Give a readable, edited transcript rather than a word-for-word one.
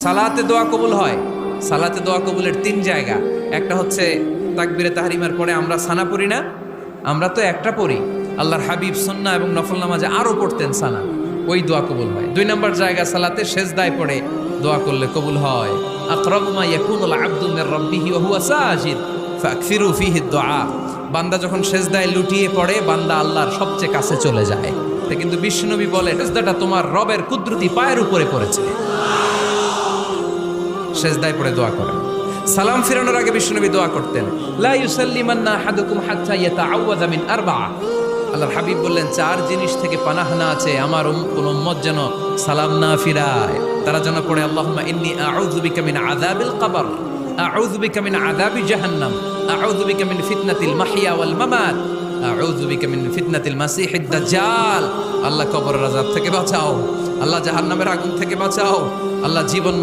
সালাতে দোয়া কবুল হয়। সালাতে দোয়া কবুলের 3 জায়গা। একটা হচ্ছে তাকবীরে তাহরিমার পরে আমরা সানা পড়ি না, আমরা তো একটা পড়ি। আল্লাহর হাবিব সুন্নাহ এবং নফল নামাজে আরো পড়তেন সানা, ওই দোয়া কবুল হয়। 2 নম্বর জায়গা সালাতে সেজদায় পড়ে দোয়া করলে কবুল হয়। আকরাবু মা ইয়াকুনুল আবদু মির রাব্বিহি ওয়া হুয়া সাজিদ ফাকসিরু ফীহি দুআ। বান্দা যখন সেজদায় লুটিয়ে পড়ে, বান্দা আল্লাহর সবচেয়ে কাছে চলে যায়। কিন্তু বিশ্বনবী বলে, সেজদাটা তোমার রবের কুদরতি পায়ের উপরে পড়েছে। সেজদায় পড়ে দোয়া করেন। সালাম ফিরানোর আগে বিশ্বনবী দোয়া করতেন, লা ইউসাল্লিমান্না আহাদুকুম হাত্তা ইয়াতাআওয়াযা মিন আরবা'a। আল্লাহর হাবিব বললেন, 4 জিনিস থেকে পানাহ না আছে আমার কোন উম্মত যেন সালাম না ফিরায়। তারা যেন পড়ে, আল্লাহুম্মা ইন্নী আউযু বিকা মিন আযাবিল কবর, আউযু বিকা মিন আযাবি জাহান্নাম, আউযু বিকা মিন ফিতনাতিল মাহইয়া ওয়াল মামাত, আউযু বিকা মিন ফিতনাতিল মাসিহিদ দাজ্জাল। আল্লাহ কবরের আযাব থেকে বাঁচাও, আল্লাহ জাহান্নামের আগুন থেকে বাঁচাও, আল্লাহ জীবন